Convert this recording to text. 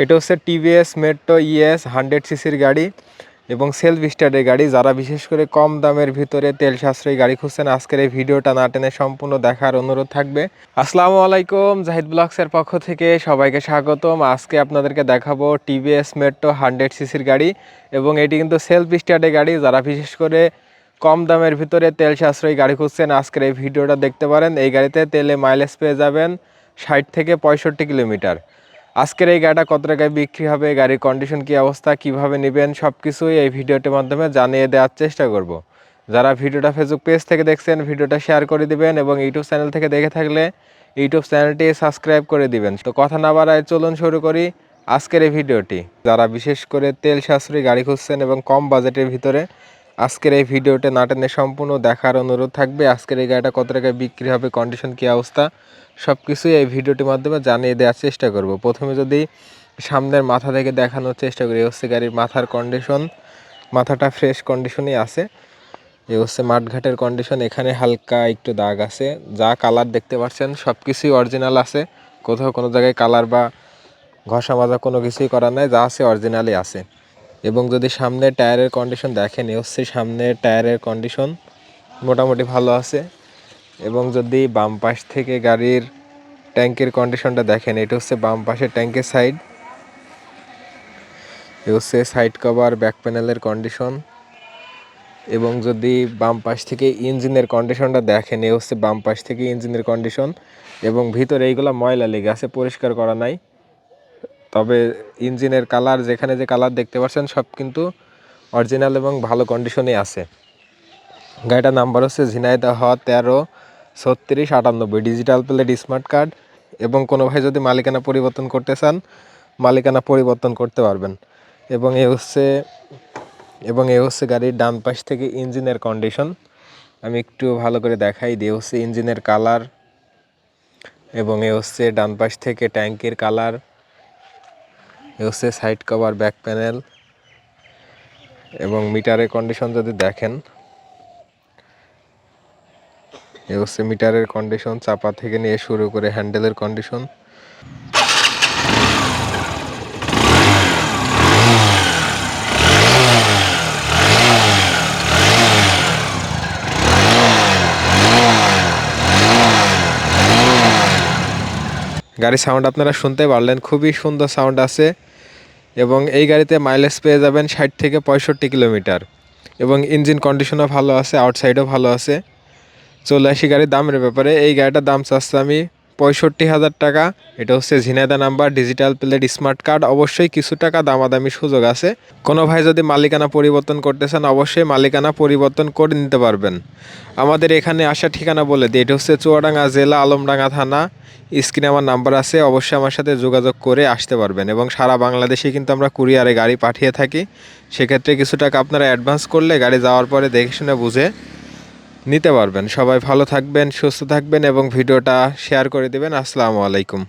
এটা হচ্ছে TVS metro ES 100 সিসির গাড়ি এবং সেলফ স্টার্টের গাড়ি। যারা বিশেষ করে কম দামের ভিতরে তেল সাশ্রয়ী গাড়ি খুঁজছেন, আজকের এই ভিডিওটা না টেনে সম্পূর্ণ দেখার অনুরোধ থাকবে। আসসালামু আলাইকুম, জাহিদ ব্লগসের পক্ষ থেকে সবাইকে স্বাগতম। আজকে আপনাদেরকে দেখাবো টিভিএস মেট্রো 100 সিসির গাড়ি এবং এটি কিন্তু সেলফ স্টার্টের গাড়ি। যারা বিশেষ করে কম দামের ভিতরে তেল সাশ্রয়ী গাড়ি খুঁজছেন, আজকের এই ভিডিওটা দেখতে পারেন। এই গাড়িতে তেলে মাইলেজ পেয়ে যাবেন 60 থেকে 65 কিলোমিটার। আজকের এই গাড়িটা কত টাকায় বিক্রি হবে, গাড়ির কন্ডিশন কী অবস্থা, কিভাবে নেবেন, সব কিছুই এই ভিডিওটির মাধ্যমে জানিয়ে দেওয়ার চেষ্টা করব। যারা ভিডিওটা ফেসবুক পেজ থেকে দেখছেন, ভিডিওটা শেয়ার করে দিবেন এবং ইউটিউব চ্যানেল থেকে দেখে থাকলে ইউটিউব চ্যানেলটি সাবস্ক্রাইব করে দিবেন। তো কথা না বাড়ায় চলুন শুরু করি আজকের এই ভিডিওটি। যারা বিশেষ করে তেল সাশ্রয়ী গাড়ি খুঁজছেন এবং কম বাজেটের ভিতরে, আজকের এই ভিডিওটা না টেনে সম্পূর্ণ দেখার অনুরোধ থাকবে। আজকের এই গাড়িটা কত টাকায় বিক্রি হবে, কন্ডিশন কী অবস্থা, সব কিছুই এই ভিডিওটির মাধ্যমে জানিয়ে দেওয়ার চেষ্টা করব। প্রথমে যদি সামনের মাথা থেকে দেখানোর চেষ্টা করি, হচ্ছে গাড়ির মাথার কন্ডিশন। মাথাটা ফ্রেশ কন্ডিশনই আছে। এ হচ্ছে মাঠঘাটের কন্ডিশন। এখানে হালকা একটু দাগ আছে, যা কালার দেখতে পাচ্ছেন সব কিছুই অরিজিনাল আছে। কোথাও কোনো জায়গায় কালার বা ঘষা মাজা কোনো কিছুই করা নাই, যা আছে অরিজিনালই আছে। এবং যদি সামনের টায়ারের কন্ডিশন দেখেন, এ হচ্ছে সামনের টায়ারের কন্ডিশন মোটামুটি ভালো আছে। এবং যদি বাম পাশ থেকে গাড়ির ট্যাঙ্কের কন্ডিশনটা দেখেন, এটা হচ্ছে বাম পাশের ট্যাঙ্কের সাইড। এ হচ্ছে সাইড কভার, ব্যাক প্যানেলের কন্ডিশন। এবং যদি বাম পাশ থেকে ইঞ্জিনের কন্ডিশনটা দেখেন, এ হচ্ছে বাম পাশ থেকে ইঞ্জিনের কন্ডিশন। এবং ভিতরে এইগুলো ময়লা লেগে আছে, পরিষ্কার করা নাই। তবে ইঞ্জিনের কালার, যেখানে যে কালার দেখতে পাচ্ছেন সব কিন্তু অরিজিনাল এবং ভালো কন্ডিশনে আছে। গাড়িটার নাম্বার হচ্ছে Jhenaidah 133698, digital plate, smart card. এবং কোনো ভাই যদি মালিকানা পরিবর্তন করতে চান, মালিকানা পরিবর্তন করতে পারবেন। এবং এ হচ্ছে গাড়ির ডান পাশ থেকে ইঞ্জিনের কন্ডিশন। আমি একটু ভালো করে দেখাই দিই। হচ্ছে ইঞ্জিনের কালার এবং এ হচ্ছে ডান পাশ থেকে ট্যাঙ্কের কালার। এ হচ্ছে সাইড কভার, ব্যাক প্যানেল। এবং মিটারের কন্ডিশন যদি দেখেন, এ হচ্ছে মিটারের কন্ডিশন, চাপা থেকে নিয়ে শুরু করে হ্যান্ডেলের কন্ডিশন। গাড়ির সাউন্ড আপনারা শুনতে পারলেন, খুবই সুন্দর সাউন্ড আছে। এবং এই গাড়িতে মাইলেজ পেয়ে যাবেন 60 থেকে 65 কিলোমিটার। এবং ইঞ্জিন কন্ডিশনও ভালো আছে, আউটসাইডও ভালো আছে। চলে আসি গাড়ির দামের ব্যাপারে। এই গাড়িটার দাম চাচ্ছে আমি 65,000 টাকা। এটা হচ্ছে Jhenaidah number, digital plate, smart card. অবশ্যই কিছু টাকা দামাদামি সুযোগ আছে। কোনো ভাই যদি মালিকানা পরিবর্তন করতে চান, অবশ্যই মালিকানা পরিবর্তন করে নিতে পারবেন। আমাদের এখানে আসার ঠিকানা বলে দিই, এটা হচ্ছে চুয়াডাঙ্গা জেলা, আলমডাঙ্গা থানা। স্ক্রিনে আমার নাম্বার আছে, অবশ্যই আমার সাথে যোগাযোগ করে আসতে পারবেন। এবং সারা বাংলাদেশে কিন্তু আমরা কুরিয়ারে গাড়ি পাঠিয়ে থাকি। সেক্ষেত্রে কিছু টাকা আপনারা অ্যাডভান্স করলে গাড়ি যাওয়ার পরে দেখে শুনে বুঝে নিতে পারবেন। সবাই ভালো থাকবেন, সুস্থ থাকবেন এবং ভিডিওটা শেয়ার করে দেবেন। আসসালামু আলাইকুম।